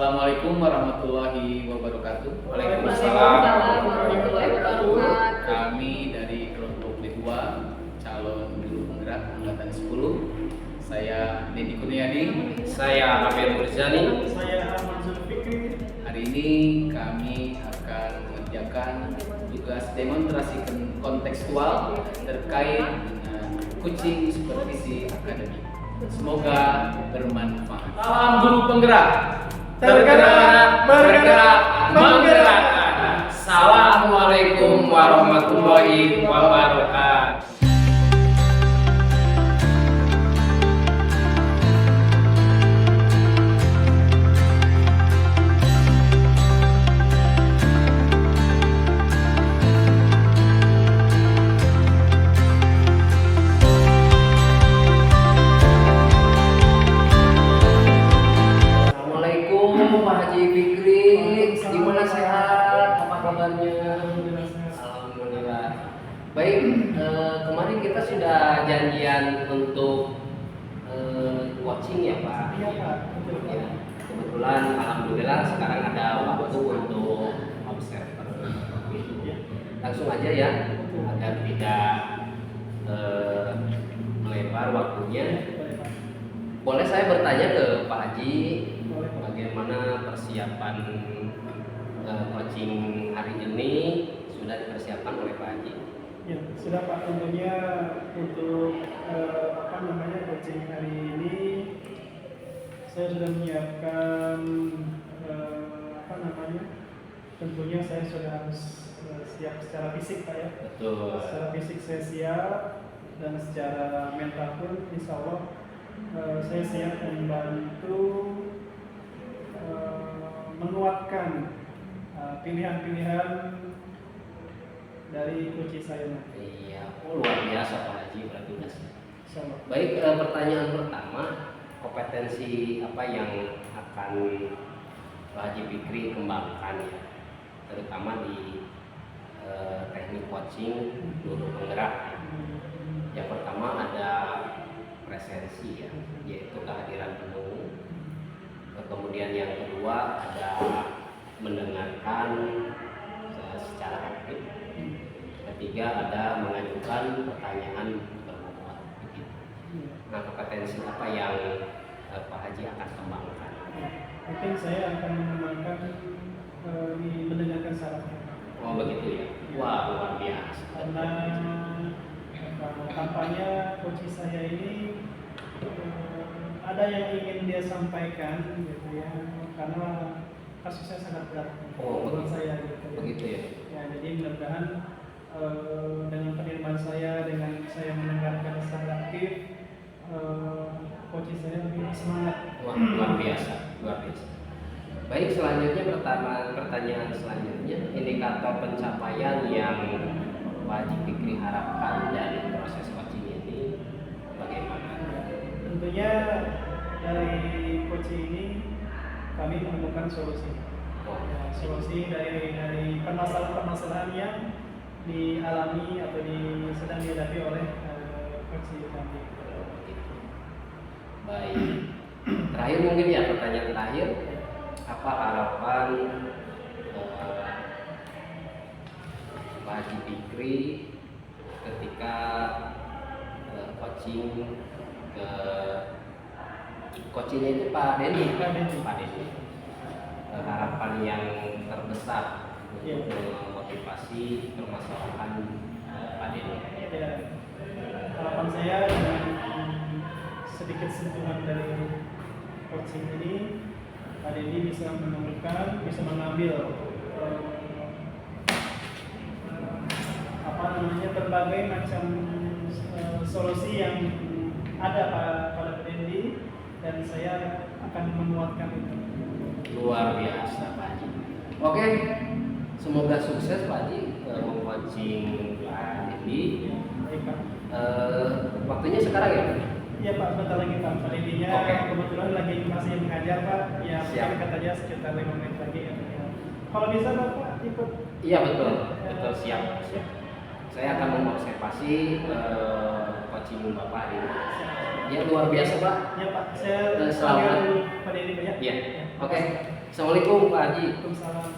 Assalamualaikum warahmatullahi wabarakatuh. Waalaikumsalam warahmatullahi wabarakatuh. Kami dari kelompok kedua calon guru penggerak angkatan 10. Saya Nedi Kurniadi. Saya Amir Murzani. Saya Ahmad Zulfikri. Hari ini kami akan mengerjakan tugas demonstrasi kontekstual terkait dengan coaching supervisi akademik. Semoga bermanfaat. Salam guru penggerak. Tergerak, bergerak, menggerakkan. Assalamualaikum warahmatullahi wabarakatuh. Pak Haji Fikri, gimana sehat? Apa kabarnya? Alhamdulillah. Baik, kemarin kita sudah janjian untuk coaching ya Pak. Iya Pak. Ya, kebetulan alhamdulillah sekarang ada waktu untuk observer. Langsung aja ya, agar tidak melebar waktunya. Boleh saya bertanya ke Pak Haji, bagaimana persiapan coaching hari ini sudah dipersiapkan oleh Pak Haji? Ya, sudah Pak, tentunya untuk coaching hari ini saya sudah menyiapkan tentunya saya sudah harus siap secara fisik Pak ya. Betul. Secara fisik saya siap dan secara mental pun insya Allah saya siap membantu menguatkan pilihan-pilihan dari coach saya nanti. Iya, luar biasa Pak Haji berarti Mas. Insyaallah. Baik, pertanyaan pertama, kompetensi apa yang akan Pak Haji Fikri kembangkan ya, terutama di teknik coaching guru penggerak ya. Yang pertama ada presensi ya, yaitu kehadiran penuh. Kemudian yang kedua ada mendengarkan secara aktif. Ketiga ada mengajukan pertanyaan berbobot. Nah, kompetensi apa yang Pak Haji akan kembangkan? Mungkin saya akan mengembangkan mendengarkan syaratnya. Oh begitu ya. Wah, luar biasa. Karena kampanye coach saya ini ada yang ingin dia sampaikan gitu ya, karena kasusnya sangat berat menurut saya gitu. Begitu ya. Ya, jadi mudah-mudahan dengan penerimaan saya, dengan saya mendengarkan secara aktif, coach saya lebih semangat. Wah, luar biasa, luar biasa. Baik, selanjutnya pertanyaan selanjutnya, indikator pencapaian yang Pak Haji Fikri harapkan dari proses coaching ini bagaimana? Tentunya dari coaching ini kami menemukan solusi. Ya, solusi dari permasalahan-permasalahan yang dialami atau sedang dihadapi oleh coaching kami. Baik. Terakhir mungkin ya, pertanyaan terakhir, apa harapan Pak Haji Fikri ketika coachingnya itu Pak Denny. Harapan yang terbesar untuk memotivasi permasalahan Pak Denny. Ya, harapan saya dengan sedikit sentuhan dari coaching ini, Pak Denny bisa menemukan, bisa mengambil berbagai macam solusi yang ada pada Pak Denny, dan saya akan menguatkan itu. Luar biasa Pak Haji. Oke, semoga sukses Pak Haji meng-coaching Pak Denny. Baik Pak. Waktunya sekarang ya? Iya Pak, sebentar lagi Pak. Pak Denny-nya kebetulan lagi masih mengajar Pak. Ya, mungkin katanya sekitar 5 menit lagi ya. Kalau bisa Bapak ikut. Iya betul, betul siap. Saya akan mengobservasi coaching Bapak hari ini. Ya luar biasa Pak. Ya Pak, saya selamat. Pak Denny ya. Iya. Oke. Assalamualaikum Pak Haji. Waalaikumsalam.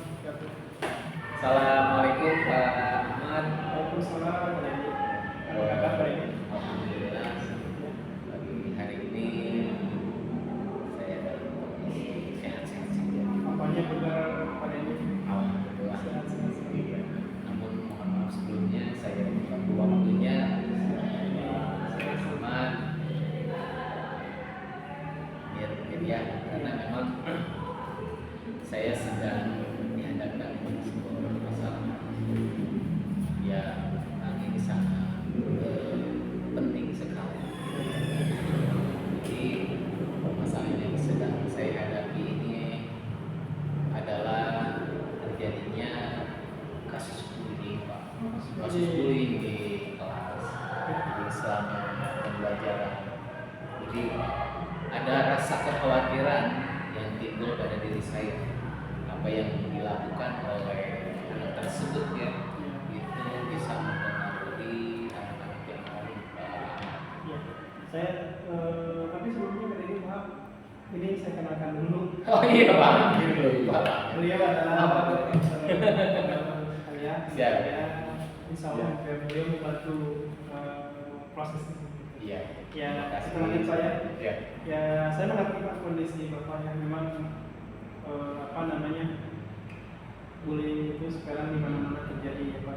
Assalamualaikum Pak Ahmad. Waalaikumsalam. Apa kabar Pak ini? Alhamdulillah. Pagi hari ini saya dalam kondisi sehat-sehat saja. Apanya benar Pak ini? Alhamdulillah. Sehat-sehat saja. Namun mohon maaf sebelumnya saya mengganggu waktunya. Saya Ahmad. Ya, karena memang saya sedang dihadapkan dengan sebuah masalah yang ini sangat penting sekali. Jadi masalah yang sedang saya hadapi ini adalah terjadinya kasus bullying, Pak. Kasus bullying di kelas, di selama pembelajaran. Jadi ada rasa kekhawatiran yang timbul pada diri saya, apa yang dilakukan oleh anak tersebut ya itu bisa mempengaruhi anak-anak yang lain. Ya, saya tapi sebelumnya Pak Deddy maaf, ini saya kenalkan dulu. Oh iya Pak, Beliau adalah saya. Siap. Insya Allah beliau membantu proses ini. Iya. Ya, Terima kasih. kenalkan saya. Ya. Ya, saya mengerti Pak kondisi Bapak yang memang bullying itu sekarang di mana-mana terjadi ya Pak.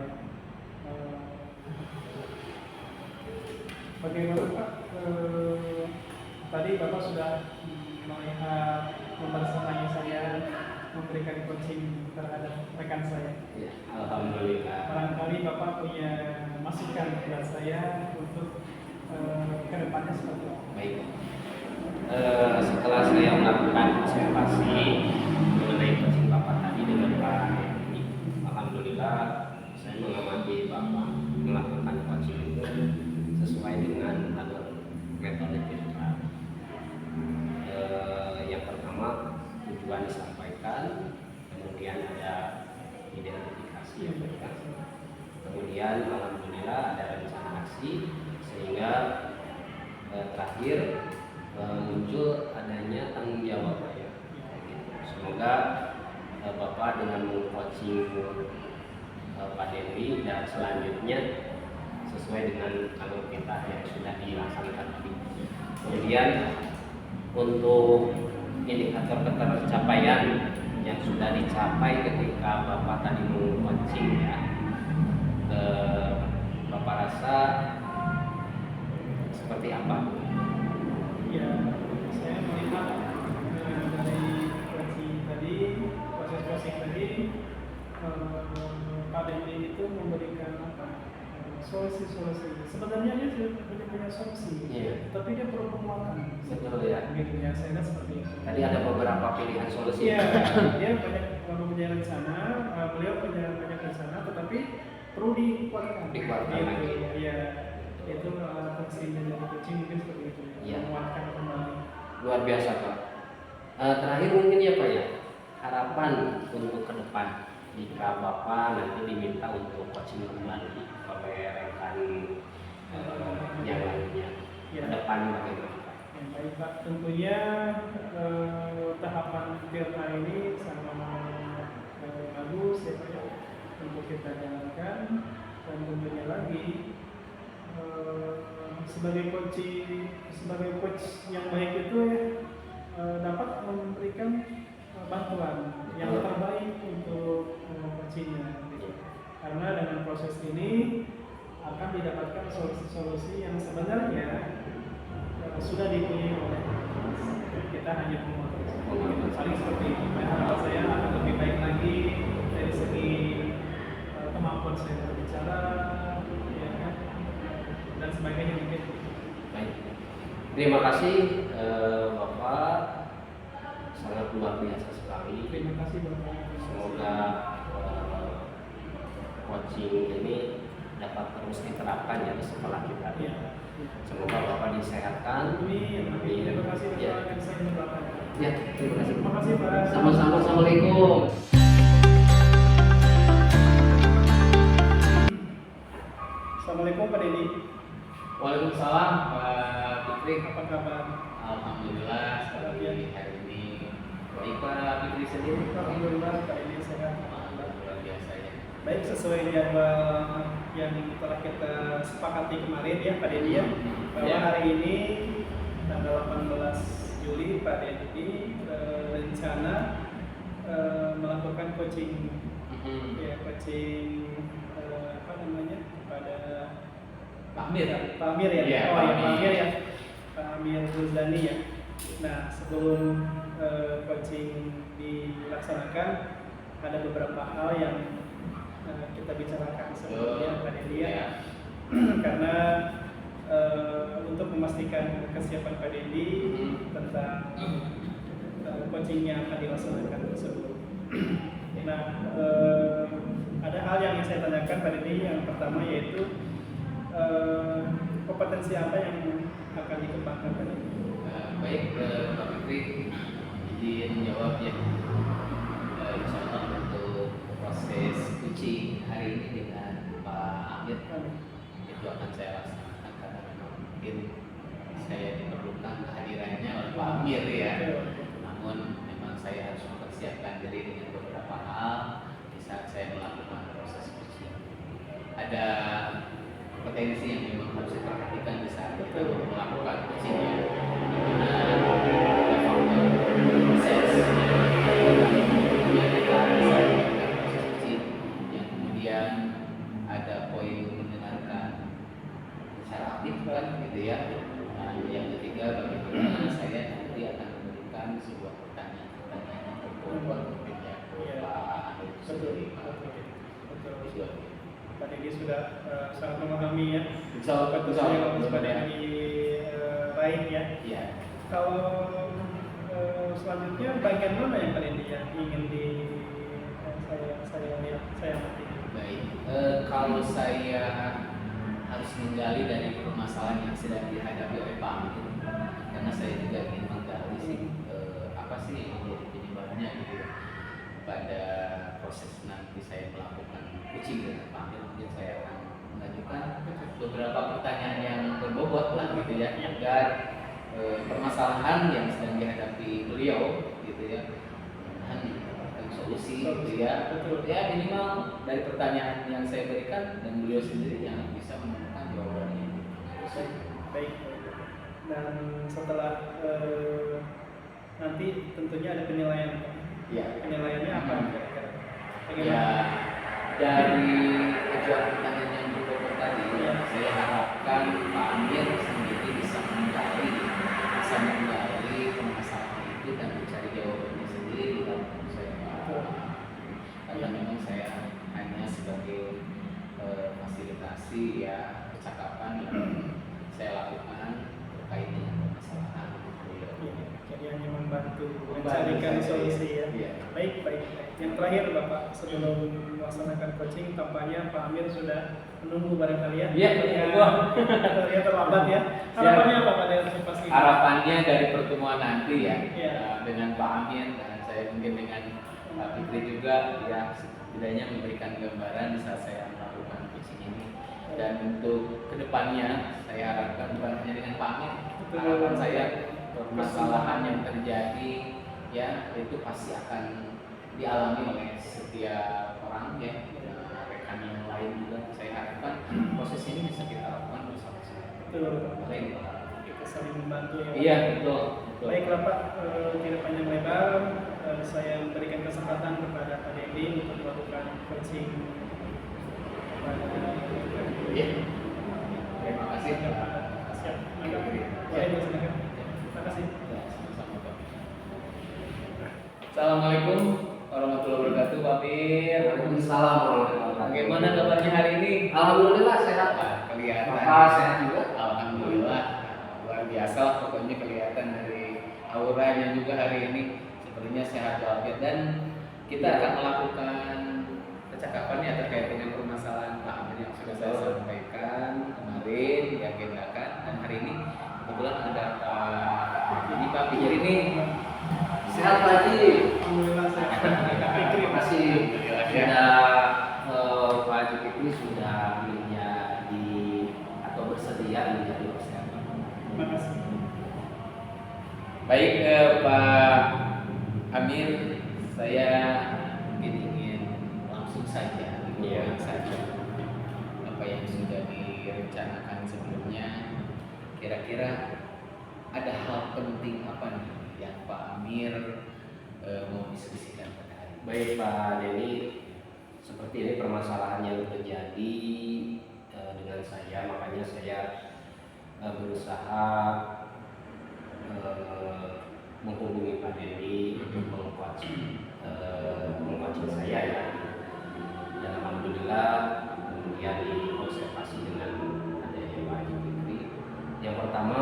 Bagaimana Pak? Tadi Bapak sudah melihat membersamai saya memberikan coaching terhadap rekan saya. Ya, alhamdulillah. Barangkali Bapak punya masukan kepada saya untuk ke depannya seperti apa? Baik. Setelah saya melakukan observasi mengenai coaching Bapak tadi dengan Pak Edi, alhamdulillah saya mengamati Bapak melakukan coaching itu sesuai dengan alur metode kita. Yang pertama tujuan disampaikan, kemudian ada identifikasi yang diberikan, kemudian alhamdulillah ada rencana aksi, sehingga terakhir muncul adanya tanggung jawab ya. Semoga Bapak dengan meng-coaching Pak Dewi dan selanjutnya sesuai dengan alur kita yang sudah dilaksanakan tadi. Kemudian untuk indikator ketercapaian yang sudah dicapai ketika Bapak tadi meng-coaching ya, Bapak rasa seperti apa? Ya, saya melihat dari proses coaching tadi, Pak Dendi itu memberikan solusi-solusi. Sebenarnya dia sudah punya solusi, tapi dia perlu penguatan. Betul ya. Gitu ya, saya lihat seperti itu. Tadi ada beberapa pilihan solusi. Iya, dia punya rencana, beliau punya banyak rencana, tetapi perlu dikuatkan. Dikuatkan Gitu, lagi. Iya, itu fungsinya dari coaching mungkin seperti itu. Iya. Menguatkan kembali. Luar biasa Pak. Terakhir mungkin ya Pak ya, harapan untuk ke depan jika Bapak nanti diminta untuk coaching kembali oleh rekan yang lainnya, Ya. ke depan bagaimana Pak? Yang baik Pak, tentunya tahapan Tirta ini sangat bagus ya Pak ya, untuk kita jalankan, dan tentunya lagi sebagai coach yang baik itu ya, dapat memberikan bantuan yang terbaik untuk coachingnya gitu. Karena dengan proses ini akan didapatkan solusi-solusi yang sebenarnya sudah dipunyai oleh kita, hanya mengotori saling seperti itu. Harapan saya akan lebih baik lagi dari segi kemampuan saya berbicara ya kan, dan sebagainya mungkin. Baik. Terima kasih Bapak, sangat luar biasa sekali. Terima kasih Bapak. Semoga coaching ini dapat terus diterapkan ya di sekolah kita. Ya. Semoga Bapak disehatkan. Amin. Terima kasih Bapak Ya. yang saya berdoakan. Ya, terima kasih. Terima kasih Pak. Sama-sama. Assalamualaikum. Assalamualaikum Pak Dedi. Waalaikumsalam Pak Fikri. Apa kabar? Alhamdulillah pagi hari ini Baik Pak Fikri sendiri. Alhamdulillah kali ini sehat. Luar biasa ya. Baik, sesuai jadwal yang telah kita sepakati kemarin ya Pak Dedi ya, bahwa Ya. hari ini tanggal 18 Juli Pak Dedi rencana melakukan coaching ya, coaching apa namanya pada Pak Amir. Pak Amir ya, Iya, oh Pak ya Pak Amir. Amir ya, Pak Amir Ruzani ya. Nah sebelum coaching dilaksanakan ada beberapa hal yang kita bicarakan sebelumnya Pak Dedi ya. Ya. Karena untuk memastikan kesiapan Pak Dedi tentang coaching yang akan dilaksanakan tersebut. Nah, ada hal yang saya tanyakan Pak Dedi. Yang pertama yaitu kompetensi apa yang akan dikembangkan Pak Dedi? Baik Pak Fikri, izin menjawab ya. Insya Allah untuk proses coaching hari ini dengan Pak Amir itu akan saya laksanakan karena memang mungkin saya diperlukan kehadirannya oleh Pak Amir ya. Namun memang saya harus mempersiapkan diri dengan beberapa hal di saat saya melakukan proses coaching. Ada kompetensi yang memang harus diperhatikan di saat kita melakukan coaching ya. Dimana ada faktor proses yang kita bisa melakukan proses coaching, yang kemudian ada poin mendengarkan secara aktif kan gitu ya. Nah, yang ketiga bagaimana saya nanti akan memberikan sebuah pertanyaan yang berbobot mungkin ya Pak Amir sendiri. Betul. Pak Dedi sudah sangat memahami ya Insya Allah, kompetensi yang harus Pak Dedi raih ya. Iya. Kalau selanjutnya bagian mana yang Pak Dedi yang ingin saya lihat, saya amati? Baik. Kalau saya harus menggali dari permasalahan yang sedang dihadapi oleh Pak Amir, karena saya juga ingin menggali sih apa sih yang menjadi penyebabnya gitu ya. Pada proses nanti saya melakukan coaching dengan Pak Amir, mungkin saya akan mengajukan beberapa pertanyaan yang berbobot lah gitu ya, agar permasalahan yang sedang dihadapi beliau gitu ya, mudah-mudahan didapatkan solusi gitu ya. Ya minimal dari pertanyaan yang saya berikan dan beliau sendiri yang bisa menemukan jawabannya. Baik. Dan setelah nanti tentunya ada penilaian. Ya. Penilaiannya apa kira-kira? Ya, dari kedua pertanyaan yang berbobot tadi, saya harapkan Pak Amir sendiri bisa menggali permasalahan itu dan mencari jawabannya sendiri di dalam saya. Karena memang saya hanya sebagai fasilitasi ya percakapan yang saya lakukan terkait dengan permasalahan beliau. Jadi hanya membantu Membantu mencarikan saja, solusi ya. iya. Baik. Yang terakhir Bapak, sebelum melaksanakan coaching, tampaknya Pak Amir sudah menunggu barangkali ya. Iya, Ya terlambat ya. Harapannya apa Pak dari pas ini? Harapannya dari pertemuan nanti ya, Iya. dengan Pak Amir dan saya mungkin dengan Pak Fikri juga ya, setidaknya memberikan gambaran di saat saya melakukan coaching ini. Dan untuk kedepannya saya harapkan bukan hanya dengan Pak Amir, harapan saya permasalahan yang terjadi ya itu pasti akan dialami oleh setiap orang ya, rekan yang lain juga. Saya harapkan proses ini bisa kita lakukan bersama-sama. Betul. Kita saling membantu ya. Iya betul. Baiklah Pak, tidak panjang lebar, saya memberikan kesempatan kepada Pak Dedi untuk melakukan coaching kepada Iya. Terima kasih. Siap. Maka, boleh silakan. Terima kasih. Ya, sama-sama, Pak. Assalamualaikum warahmatullahi wabarakatuh, Pak Amir. Waalaikumsalam warahmatullahi wabarakatuh. Bagaimana kabarnya hari ini? Alhamdulillah sehat. Pak, kelihatan. Bapak sehat juga? Alhamdulillah. Luar biasa lah pokoknya kelihatan dari auranya juga hari ini sepertinya sehat walafiat, dan kita akan melakukan percakapan ya terkait dengan permasalahan Pak Amir yang sudah saya sampaikan kemarin diagendakan, dan hari ini kebetulan ada Pak Fikri ini. Sehat lagi. Alhamdulillah sehat. Terima kasih. Sudah Pak Haji Fikri sudah menjadi atau bersedia menjadi persiapan. Terima kasih. Baik Pak Amir, saya mungkin ingin langsung saja Iya. saja apa yang sudah direncanakan sebelumnya. Kira-kira ada hal penting apa nih yang Pak Amir mau diskusikan pada hari ini? Baik Pak Denny, seperti ini permasalahan yang terjadi dengan saya, makanya saya berusaha menghubungi Pak Denny untuk mengcoaching saya ya. Dan alhamdulillah kemudian diobservasi dengan adanya Pak Haji Fikri. Yang pertama,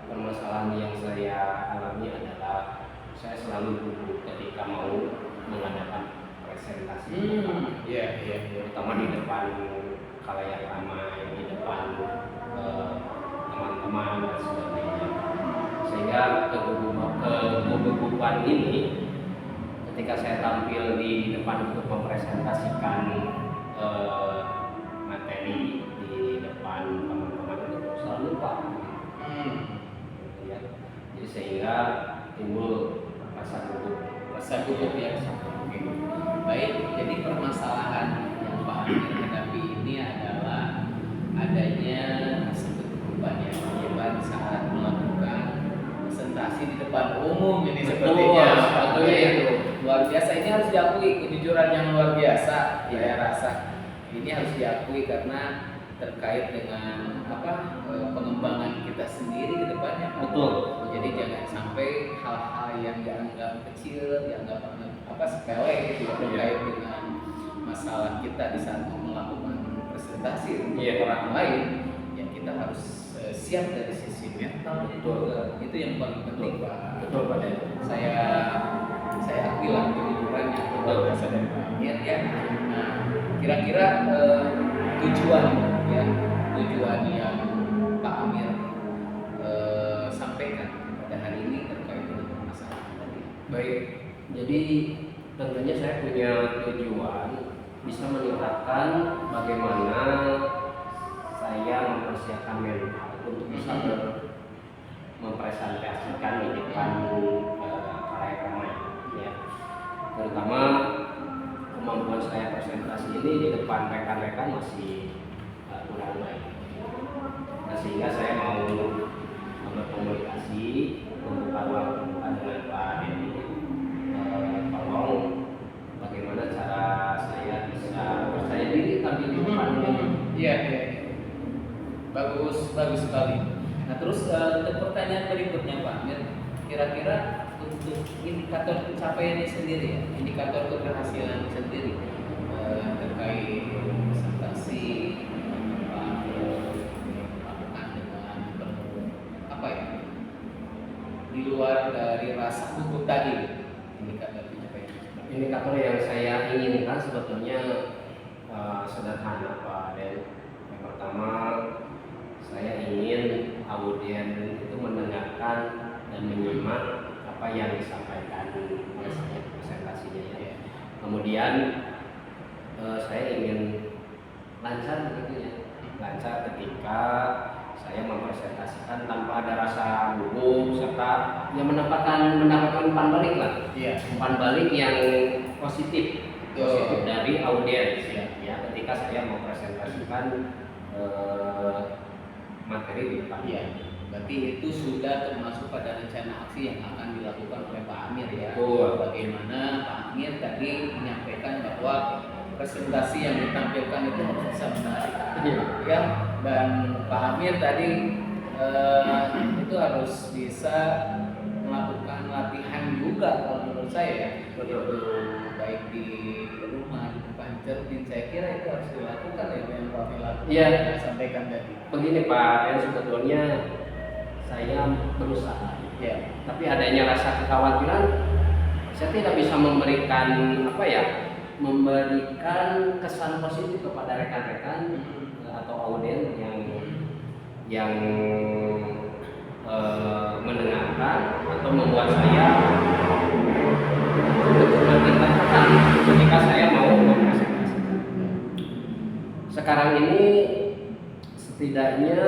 permasalahan yang saya alami adalah saya selalu gugup ketika mau mengadakan presentasi, Iya. terutama di depan khalayak ramai, di depan teman-teman dan sebagainya. Sehingga kegugupan ini ketika saya tampil di depan untuk mempresentasikan materi di depan teman-teman itu selalu lupa. Ya. Jadi sehingga timbul rasa gugup Ya. Oke. Baik, jadi permasalahan yang Pak Amir hadapi ini adalah adanya rasa kegugupan yang menyebar saat melakukan presentasi di depan umum ini sepertinya. Betul, Oke. itu. Luar biasa, ini harus diakui kejujuran yang luar biasa. Saya rasa ini harus diakui karena terkait dengan pengembangan kita sendiri ke depannya. Betul. Jadi jangan sampai hal-hal yang dianggap kecil, dianggap sepele gitu ya, terkait dengan masalah kita di saat melakukan presentasi untuk orang lain, ya kita harus siap dari sisi mental. Itu yang paling penting, Pak. Betul Pak Den. Saya akui lah kejujuran yang luar biasa dari Pak Amir ya. Nah, kira-kira tujuan yang Pak Amir sampaikan pada hari ini terkait dengan permasalahan tadi. Baik, jadi tentunya saya punya tujuan bisa meningkatkan bagaimana saya mempersiapkan mental untuk bisa mempresentasikan di depan khalayak ramai, ya. Terutama kemampuan saya presentasi ini di depan rekan-rekan masih kurang baik. Nah, sehingga saya mau berkomunikasi membuka ruang terbuka dengan Pak Denny. Tolong bagaimana cara saya bisa percaya diri tampil di depan umum. Iya. Bagus sekali. Nah, terus untuk pertanyaan berikutnya Pak Amir, kira-kira untuk indikator pencapaiannya sendiri ya, indikator keberhasilan sendiri terkait presentasi Pak Amir melakukan dengan penuh di luar dari rasa gugup tadi, indikator pencapaian. Indikator yang saya inginkan sebetulnya sederhana Pak Den. Yang pertama, saya ingin audien itu mendengarkan dan menyimak apa yang disampaikan oleh saya presentasinya ya. Kemudian saya ingin lancar begitu ya, lancar ketika saya mempresentasikan tanpa ada rasa gugup serta yang mendapatkan umpan balik lah. Iya. Umpan balik yang positif dari audiens ya ketika saya mempresentasikan materi di depan. Iya. Berarti itu sudah termasuk pada rencana aksi yang akan dilakukan oleh Pak Amir ya. Betul. Bagaimana Pak Amir tadi menyampaikan bahwa presentasi yang ditampilkan itu harus bisa menarik. Ya. Dan Pak Amir tadi itu harus bisa melakukan latihan juga kalau menurut saya ya. Itu baik di rumah, di depan cermin, saya kira itu harus dilakukan ya yang Pak Amir Iya. sampaikan tadi. Begini Pak, yang sebetulnya saya berusaha Ya. tapi adanya rasa kekhawatiran saya tidak bisa memberikan kesan positif kepada rekan-rekan atau audien yang mendengarkan atau membuat saya semakin tertekan ketika saya mau mempresentasikan. Sekarang ini setidaknya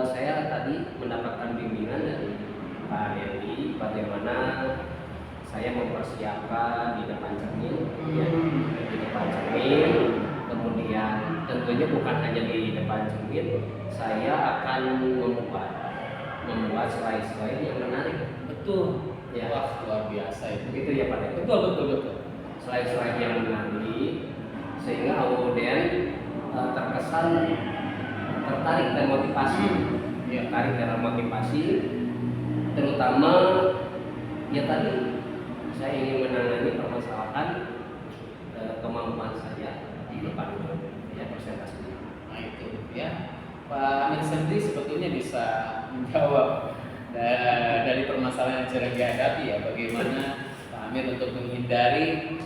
saya tadi mendapatkan bimbingan dari Pak Dewi bagaimana saya mempersiapkan di depan cermin, ya, di depan cermin. Kemudian tentunya bukan hanya di depan cermin, saya akan membuat slide-slide yang menarik. Betul. Ya. Wah, luar biasa itu. Begitu ya Pak Dewi. Betul. Slide-slide yang menarik sehingga audien terkesan tertarik dan motivasi, terutama ya tadi saya ingin menangani permasalahan kemampuan saya di depan ya presentasi. Nah itu ya, Pak Amir sendiri sebetulnya bisa menjawab dari permasalahan yang sedang dihadapi ya, bagaimana Pak Amir untuk menghindari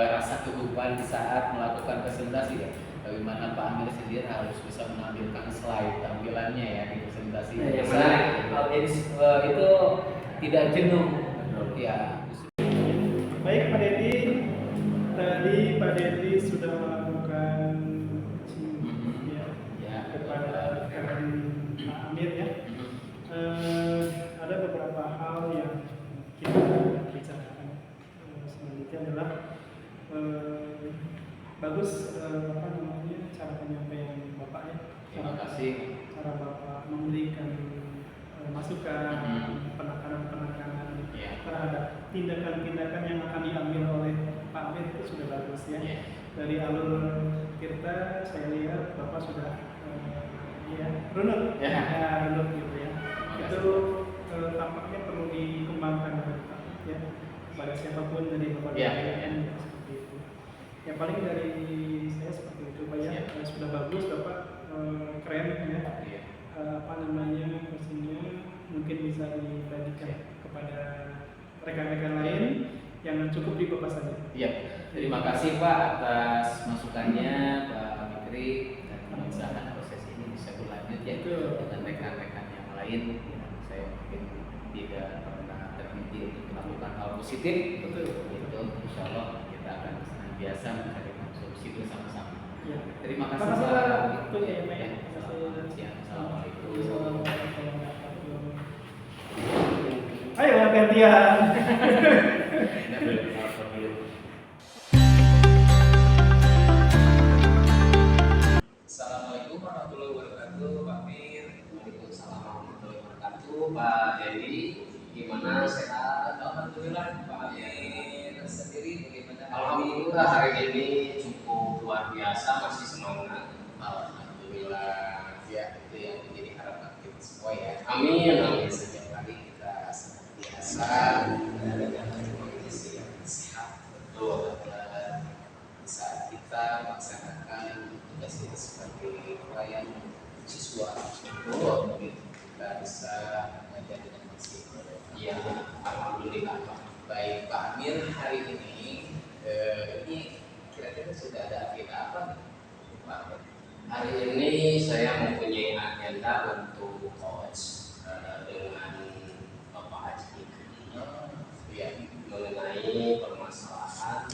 rasa kegugupan di saat melakukan presentasi ya. Bagaimana Pak Amir sendiri harus bisa menampilkan slide tampilannya ya di presentasi. Yang menarik, audiens itu tidak jenuh. Ya. Baik Pak Dedi, tadi Pak Dedi sudah melakukan ya, kepada Pak Amir ya. Ada beberapa hal yang kita bicarakan. Selanjutnya adalah bagus cara penyampaian Bapak ya. Terima kasih. Cara Bapak memberikan masukan, penekanan terhadap tindakan-tindakan yang akan diambil oleh Pak Amir itu sudah bagus ya. Dari alur kita saya lihat Bapak sudah runut gitu ya. Itu tampaknya perlu dikembangkan ya pada siapapun dari Bapak seperti itu. Yang paling dari saya seperti itu Pak ya. Sudah bagus Bapak, keren ya. Kursinya mungkin bisa dibagikan kepada rekan-rekan lain, yang cukup di Bapak saja. Iya, terima kasih Pak atas masukannya Pak Fikri, dan mudah-mudahan proses ini bisa berlanjut ya dengan rekan-rekan yang lain. Saya mungkin tidak pernah terhenti untuk melakukan hal positif. Itu insya Allah kita akan senantiasa mencari solusi bersama-sama. Ya. Terima kasih Pak. Assalamualaikum. Ayo gantian. Assalamualaikum warahmatullahi wabarakatuh, Pak Mir. Waalaikumsalam warahmatullahi wabarakatuh, Pak Dewi. Gimana, sehat? Alhamdulillah, Pak Mir sendiri bagaimana? Alhamdulillah hari ini cukup luar biasa, masih semangat. Alhamdulillah, ya itu yang menjadi harapan kita semua ya. Amin. Setiap hari kita senantiasa berada dalam kondisi yang sehat. Betul. Di saat kita melaksanakan tugas kita sebagai pelayan siswa, betul. Kita bisa mengajar dengan maksimal. Iya, alhamdulillah. Baik Pak Amir, hari ini kira-kira sudah ada agenda apa nih Pak Amir? Hari ini saya mempunyai agenda untuk coach dengan Bapak Haji mengenai permasalahan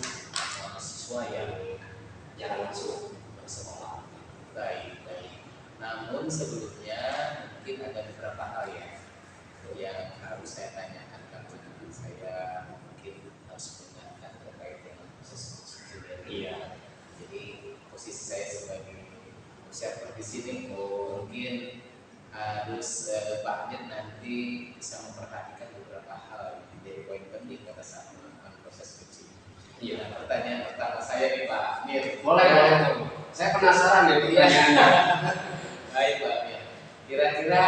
siswa yang jarang masuk bersekolah. Baik. Namun sebelumnya mungkin ada beberapa hal ya yang harus saya tanyakan karena saya mungkin harus mengingatkan terkait dengan proses studi. Iya. Jadi posisi saya sebagai observer di sini mungkin harus Pak Amir nanti bisa memperhatikan beberapa hal yang menjadi poin penting pada saat melakukan proses skripsi. Iya. Pertanyaan pertama saya nih Pak Amir. Boleh. Saya penasaran ya pertanyaannya. Baik Pak Amir. Kira-kira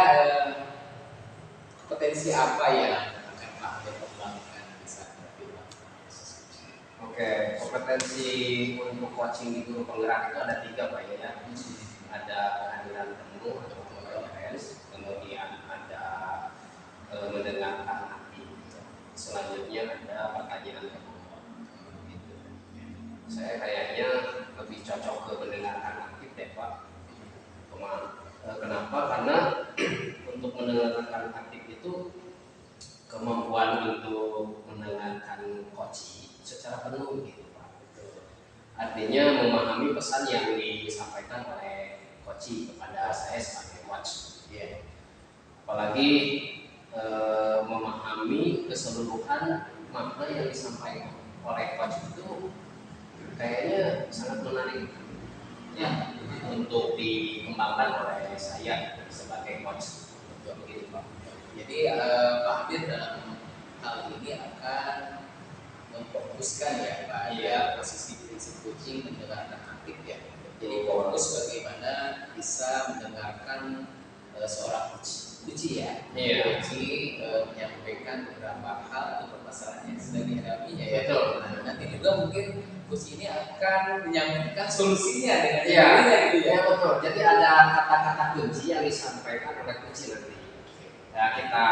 potensi apa yang akan Pak Amir kembangkan di saat melakukan proses skripsi? Oke, kompetensi untuk coaching di guru penggerak itu ada 3 Pak ya. Ada kehadiran temu atau conference, kemudian ada mendengarkan hati. Selanjutnya ada pertanyaan kedua. Saya kayaknya lebih cocok ke mendengarkan aktif deh Pak. Kenapa? Karena untuk mendengarkan aktif itu kemampuan untuk mendengarkan coaching secara penuh gitu Pak. Artinya memahami pesan yang disampaikan oleh coaching kepada saya sebagai coach. Yeah. Apalagi memahami keseluruhan makna yang disampaikan oleh coach itu kayaknya sangat menarik ya untuk dikembangkan oleh saya sebagai coach. Begitu Pak. Jadi Pak Amir dalam hal ini akan memfokuskan ya Pak ya posisi prinsip coaching mendengarkan aktif ya. Jadi fokus bagaimana bisa mendengarkan seorang uji ya, Iya. uji menyampaikan beberapa hal atau permasalahan yang sedang dihadapinya ya. Betul. Nah, nanti juga mungkin uji ini akan menyampaikan solusinya dengan Iya, sendirinya gitu ya. ya betul. Jadi ada kata-kata kunci yang disampaikan oleh kunci nanti. Ya, kita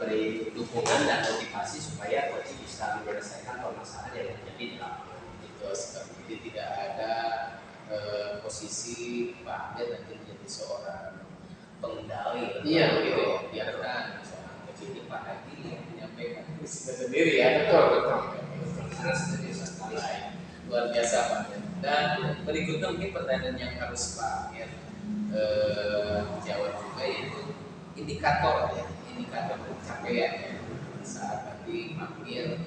beri dukungan dan motivasi supaya kunci bisa menyelesaikan permasalahan yang terjadi di lapangan. Itu seperti itu, tidak ada posisi Pak Amir nanti menjadi seorang pengendali Iya, gitu betul. ya. Biarkan seorang coach ini Pak Hadi yang menyampaikan sendiri ya. Betul. Sangat setuju sekali. Baik. Luar biasa Pak Amir. Dan berikutnya mungkin pertanyaan yang harus Pak Amir jawab juga yaitu indikator ya, indikator pencapaian ya. Saat nanti Pak Amir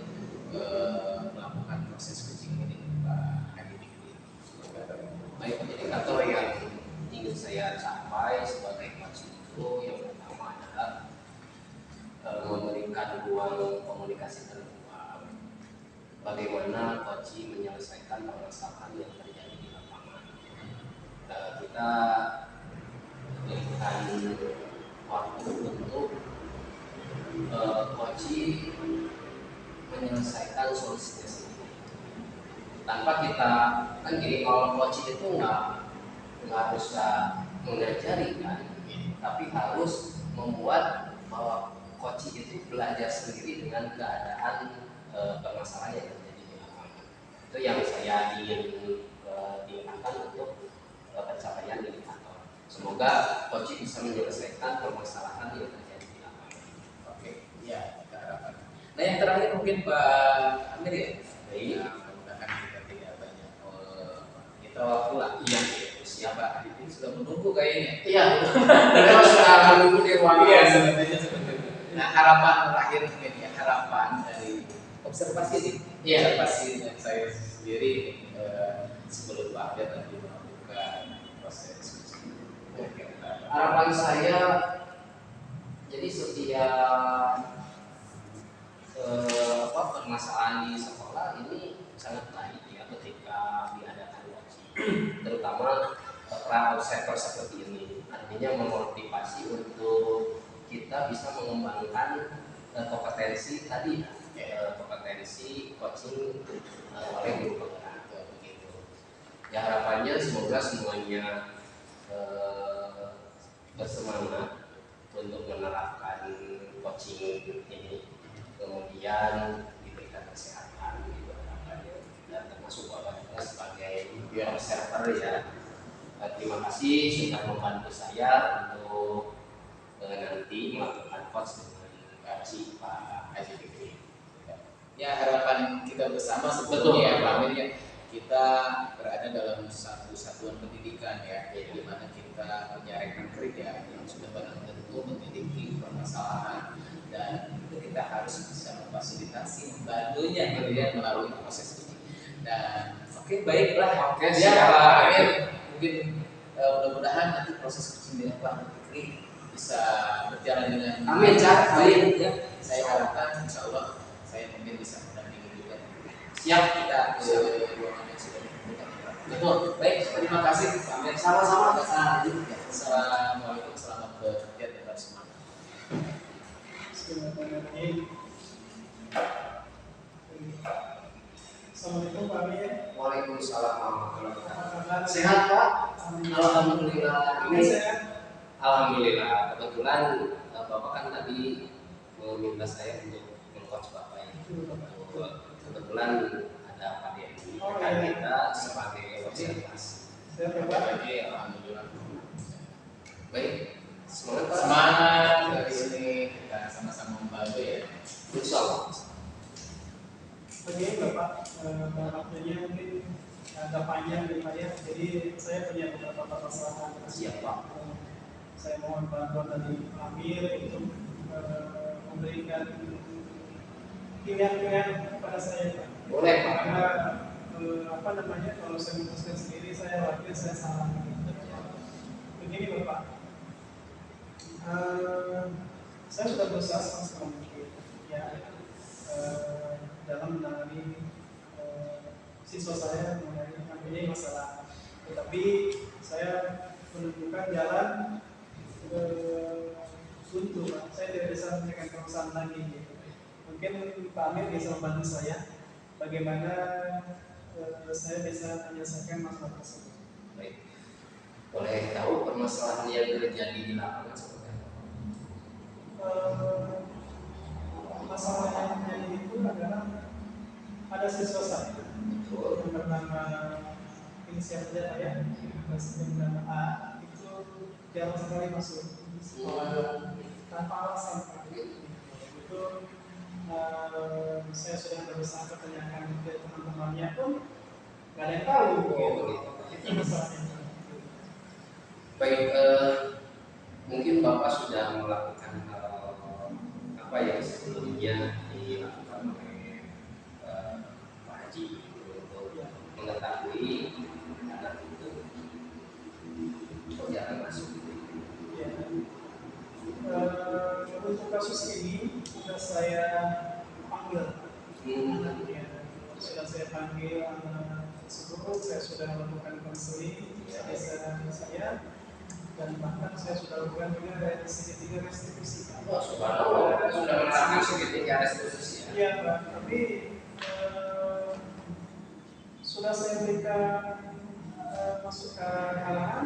melakukan proses coaching ini Pak Hadi Fikri. Baik, indikator yang ingin saya capai sebagai coach itu yang pertama adalah memberikan ruang komunikasi terbuka. Bagaimana coach menyelesaikan permasalahan yang terjadi di lapangan. Kita berikan waktu untuk coach menyelesaikan solusinya sendiri. Tanpa kita kan gini, kalau coach itu nggak bisa mengajari kan, tapi harus membuat bahwa coach itu belajar sendiri dengan keadaan permasalahan yang terjadi di lapangan. Itu yang saya ingin tingkatkan untuk pencapaian indikator. Semoga coach bisa menyelesaikan permasalahan yang terjadi di lapangan. Oke, ya kita harapkan. Nah yang terakhir mungkin Pak Amir ya. Baik. Nah, mudah-mudahan kita tidak banyak kita waktu lah. Iya. Siapa ini sudah menunggu kayaknya. Iya. Kita sudah menunggu di ruang. Iya sebenarnya. Nah harapan terakhir mungkin ya, harapan dari observasi nih. Iya. Observasi dengan saya sendiri sebelum Pak Amir nanti melakukan proses uji. Harapan saya jadi setiap permasalahan di sekolah ini sangat baik ya ketika diadakan uji, terutama outsider seperti ini, artinya memotivasi untuk kita bisa mengembangkan kompetensi tadi, kompetensi coaching oleh guru penggerak begitu. Ya harapannya semoga semuanya bersemangat untuk menerapkan coaching ini, kemudian diberikan kesehatan gitu harapannya, dan termasuk Bapak juga sebagai observer ya. Terima kasih sudah membantu saya untuk nanti melakukan coach dengan si Pak Haji Fikri. Ya harapan kita bersama Betul. sebetulnya ya Pak Amir ya, kita berada dalam satu satuan pendidikan ya, di mana kita punya rekan kerja yang sudah barang tentu memiliki permasalahan, dan itu kita harus bisa memfasilitasi, membantunya gitu ya melalui proses uji. Dan oke, baiklah. Oke, Ya siap. Pak Amir, mungkin mudah-mudahan nanti proses uji dengan Pak Fikri bisa berjalan dengan Amin, Cak. baik ya. Saya harapkan insya Allah saya mungkin bisa mendampingi juga. Siap. Kita ruangan yang sudah ditentukan. Betul. Baik, terima kasih Pak Amir. Sama-sama. Assalamualaikum, selamat bekerja dan tetap semangat. Assalamualaikum Pak Amir. Waalaikumsalam warahmatullahi wabarakatuh. Apa kabar? Sehat Pak? Alhamdulillah. Ini sehat. Alhamdulillah. Kebetulan Bapak kan tadi meminta saya untuk meng-coach Bapak ya. Kebetulan ada Pak Dendi rekan kita sebagai observasi. Sehat ya Pak? Oke, alhamdulillah. Baik. Semangat Pak. Semangat dari sini, kita sama-sama membantu ya. Insya Allah. Oke Bapak, waktunya mungkin agak panjang nih Pak ya. Jadi saya punya beberapa permasalahan. Siap, Pak. Saya mohon bantuan dari Pak Amir untuk memberikan pilihan-pilihan kepada saya, Pak. Boleh Pak. Karena apa namanya, kalau saya memutuskan sendiri, saya khawatir saya salah. Begini Bapak, saya sudah berusaha semaksimal mungkin ya dalam menangani siswa saya mempunyai masalah, tetapi saya menentukan jalan buntu, Pak. Saya tidak bisa memberikan perusahaan lagi. Mungkin Pak Amir bisa membantu saya bagaimana saya bisa menyelesaikan masalah tersebut. Baik. Boleh tahu permasalahan yang terjadi di lapangan seperti apa? Masalah yang terjadi itu adalah ada siswa saya yang bernama inisial saja Pak ya, yang bernama A, itu jarang sekali masuk sekolah tanpa alasan Pak. Itu saya sudah berusaha bertanyakan ke teman-temannya pun nggak ada yang tahu. Itu masalahnya. Baik, mungkin Bapak sudah melakukan hal apa yang sebelumnya dilakukan oleh Pak Haji untuk mengetahui anak itu kok jarang masuk. Ya. Untuk kasus ini sudah saya panggil anaknya, sudah saya panggil anak tersebut, saya sudah melakukan konseling saya, dan bahkan saya sudah lakukan juga segitiga restitusi. Oh, subhanallah, sudah melakukan segitiga restitusi ya? Iya Pak, tapi sudah saya berikan masukan halangan,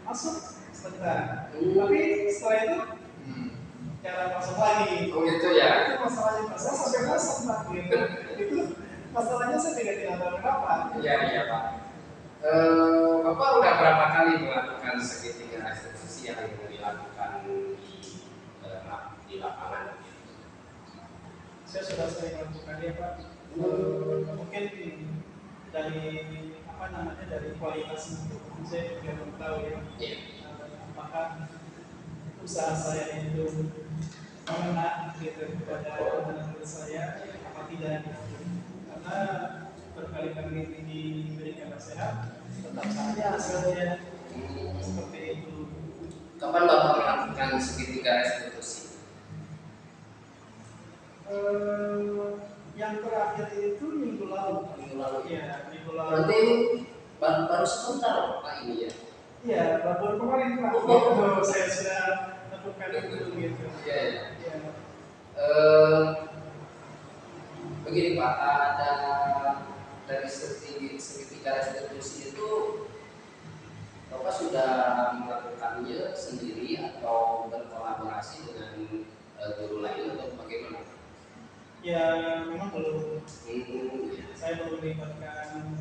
masuk sebentar. Tapi setelah itu cara masuk lagi. Oh gitu ya? Itu masalahnya Pak. Saya sampai masuk Pak. Gitu. Itu masalahnya saya tidak tahu kenapa. Iya Pak. Bapak udah berapa kali melakukan segitiga restitusi yang dilakukan di lapangan? Saya sudah sering lakukan ya Pak. Mungkin dari apa namanya, dari kualitas saya juga belum tahu ya. Iya. Apakah usaha saya itu mengena gitu kepada teman-teman saya apa tidak? Karena berkali-kali diberikan nasihat, tetap saja hasilnya seperti itu. Kapan Bapak melakukan segitiga restitusi? Yang terakhir itu minggu lalu. Minggu lalu. Iya, minggu lalu. Berarti baru sebentar Pak ini ya? Iya, baru kemarin Pak. Oh, saya sudah lakukan itu gitu. Iya. Iya. Begini Pak, ada dari segitiga restitusi itu Bapak sudah melakukannya sendiri atau berkolaborasi dengan guru lain atau bagaimana? Ya, memang belum. Ya. Saya belum melibatkan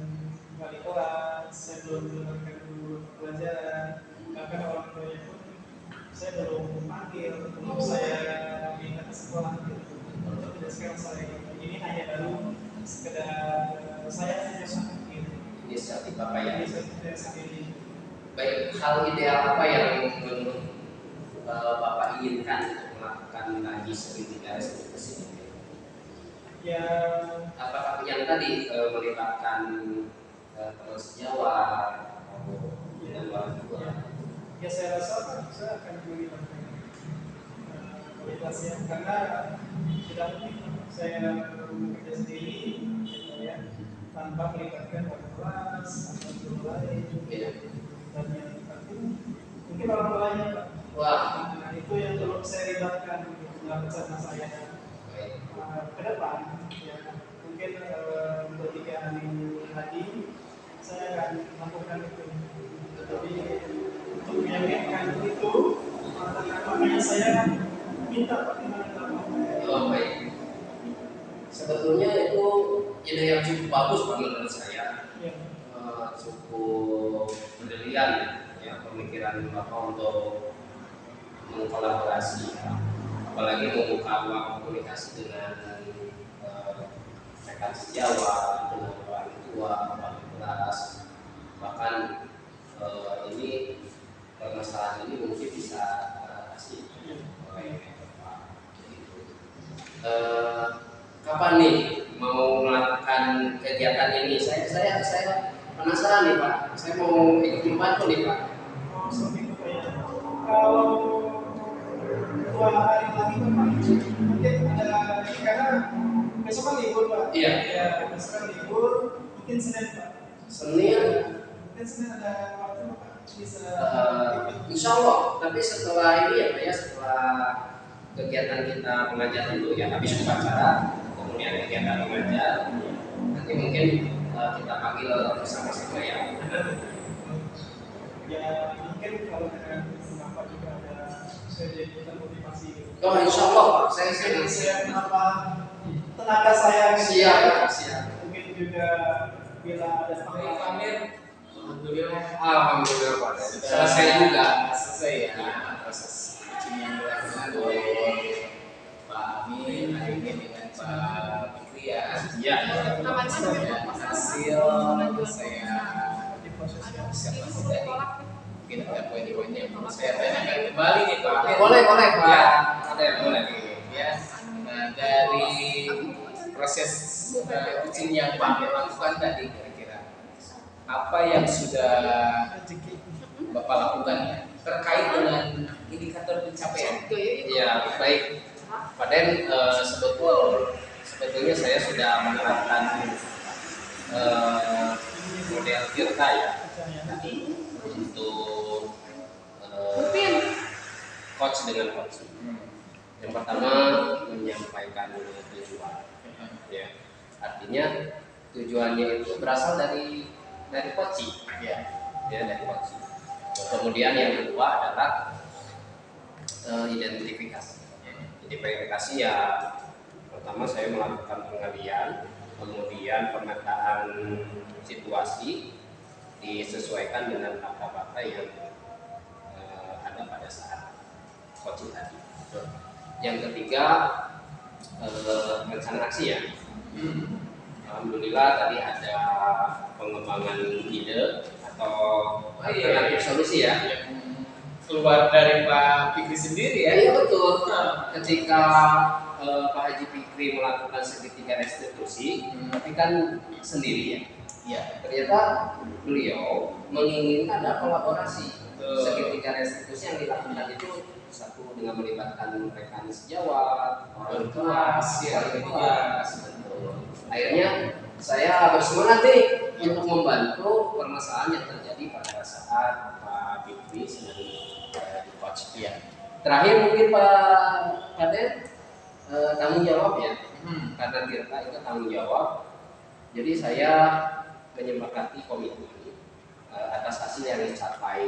wali kelas, saya belum melibatkan guru pelajaran, bahkan orang tuanya pun saya belum panggil, belum saya minta ke sekolah gitu. Untuk tidak sekarang saya ini hanya baru sekedar saya saja sangat gitu. Inisiatif Bapak ya? Inisiatif saya sendiri. Baik, hal ideal apa yang menurut Bapak inginkan untuk melakukan lagi segitiga restitusi ini? Ya, Apakah yang tadi melibatkan teman sejawat atau dengan orang tua? ya saya rasa Pak, saya akan melibatkan kualitasnya karena tidak mungkin saya bekerja sendiri gitu ya, tanpa melibatkan wali kelas atau guru lain. Ya. Dan yang penting mungkin orang tuanya Pak. Wah. Nah, itu yang belum saya libatkan dalam rencana saya ke depan ya. Mungkin untuk 3 hari lagi saya akan melakukan itu, tetapi untuk meyakinkan itu makanya saya minta pertimbangan. Oh, baik. Sebetulnya itu ide yang cukup bagus menurut saya. Ya. Cukup brilian ya pemikiran Bapak untuk mengkolaborasi ya. Apalagi membuka ruang komunikasi dengan rekan sejawat, dengan orang tua, wali kelas. Bahkan ini permasalahan ini mungkin bisa teratasi oleh eh, kapan nih mau melakukan kegiatan ini? Saya penasaran nih Pak. Saya mau ikut membantu nih Pak. Oh, seperti itu Pak ya. Kalau 2 hari lagi kan Pak, mungkin ada ini karena besok kan libur Pak. Iya. Ya, besok kan libur, mungkin Senin Pak. Senin, Mungkin Senin ada waktu Pak, bisa insya Allah. Tapi setelah ini ya Pak ya, setelah kegiatan kita mengajar dulu ya, habis upacara, kemudian kegiatan mengajar, nanti mungkin kita panggil bersama-sama ya. ya mungkin kalau dengan Bapak juga ada bisa jadi termotivasi gitu. Oh insya Allah Pak, saya Mungkin siap. apa tenaga saya gitu. Siap Pak, siap. Mungkin juga bila ada Amir, alhamdulillah Alhamdulillah Pak. sudah Selesai juga. selesai ya proses coaching yang dilakukan oleh Pak Amin hari ini dengan Pak Fikri ya. Iya. Dan hasil saya siapa sih tadi? Mungkin ada poin-poin yang perlu saya tanyakan kembali nih Pak Amin. Boleh Pak. Ya. Ada boleh. Ya. Nah dari proses coaching yang Pak Amin lakukan tadi kira-kira apa yang sudah Bapak lakukan ya terkait dengan indikator pencapaian? Ya baik. Pak Den, sebetulnya saya sudah menerapkan model Tirta ya untuk coach dengan coach. Yang pertama menyampaikan tujuan, ya. Artinya tujuannya itu berasal dari coaching, ya dari coaching. Kemudian yang kedua adalah identifikasi. Identifikasi ya pertama saya melakukan penggalian, kemudian pemetaan situasi disesuaikan dengan fakta-fakta yang ada pada saat coaching tadi. Yang ketiga rencana aksi ya. Alhamdulillah tadi ada pengembangan ide atau alternatif solusi ya. Yang keluar dari Pak Fikri sendiri ya. Iya betul. Ketika Pak Haji Fikri melakukan segitiga restitusi, tapi kan sendiri ya. Iya. Ternyata beliau menginginkan ada kolaborasi. Betul. Segitiga restitusi yang dilakukan itu satu dengan melibatkan rekan sejawat, orang tua, wali kelas. Akhirnya saya bersemangat nih untuk membantu permasalahan yang terjadi pada saat Pak Fikri sedang di coach. Ya. Terakhir mungkin Pak Den tanggung jawab ya, karena Tirta itu tanggung jawab. Jadi saya menyepakati komitmen atas hasil yang dicapai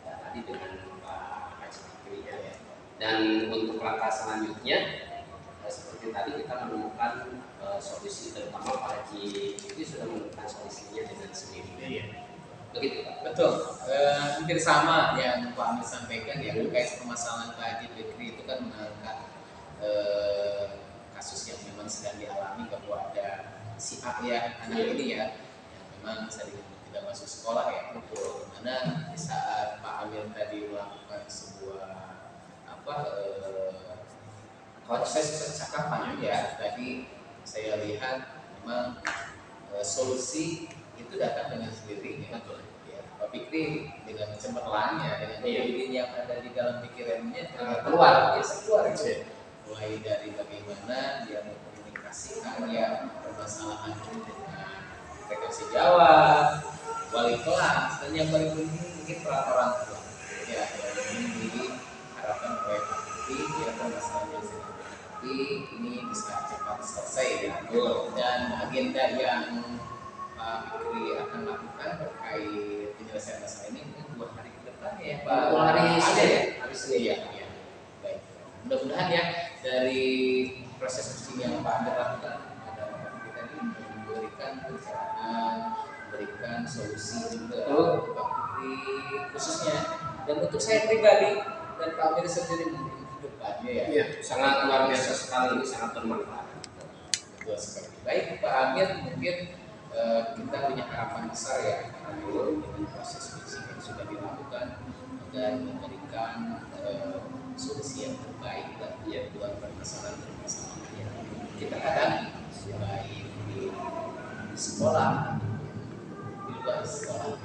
tadi dengan Pak Haji Fikri ya. Dan untuk langkah selanjutnya seperti tadi kita menemukan solusi, terutama Pak Haji Fikri sudah menemukan solusinya dengan sendirinya. Iya. Begitu Pak. Betul. Hampir sama yang Pak Amir sampaikan ya terkait permasalahan Pak Haji Fikri itu kan mengangkat kasus yang memang sedang dialami bahwa ada si A ya anak ini ya yang memang tidak masuk sekolah ya. Betul. Karena di saat Pak Amir tadi melakukan sebuah proses percakapan ya tadi saya lihat memang solusi itu datang dengan sendirinya. Betul. Ya, Pak Fikri dengan cemerlangnya dengan ide yang ada di dalam pikirannya keluar gitu. Mulai dari bagaimana dia mengkomunikasikan ya permasalahan dengan rekan sejawat, wali kelas, dan yang paling penting mungkin peran orang tua. Ya, yang ini diharapkan oleh Pak Fikri ya permasalahan yang sedang dihadapi ini bisa cepat selesai ya. Dan agenda yang Pak Fikri akan lakukan terkait penyelesaian masalah ini mungkin 2 hari ke depan ya Pak. Hari Senin ya? Hari Senin ya. Baik. Mudah-mudahan ya dari proses coaching yang Pak Amir lakukan ada Pak Fikri tadi memberikan pencerahan, memberikan solusi juga untuk Pak Fikri khususnya dan untuk saya pribadi dan Pak Amir sendiri mungkin ke depannya ya. Iya, sangat luar biasa sekali, ini sangat bermanfaat. Betul sekali. Baik Pak Amir, mungkin kita punya harapan besar ya dengan proses coaching yang sudah dilakukan dan memberikan solusi yang terbaik lah ya buat permasalahan yang kita hadapi, baik di sekolah, di luar sekolah.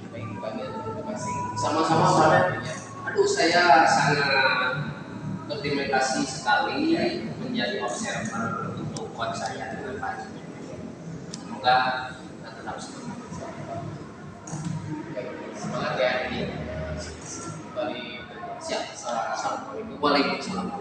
Baik kami terima kasih Sama-sama Pak. Aduh, saya sangat berterima kasih sekali menjadi observer untuk coach saya dengan Pak Haji. Semoga kita tetap semangat. semangat ya ini kembali siap. Assalamualaikum. Waalaikumsalam.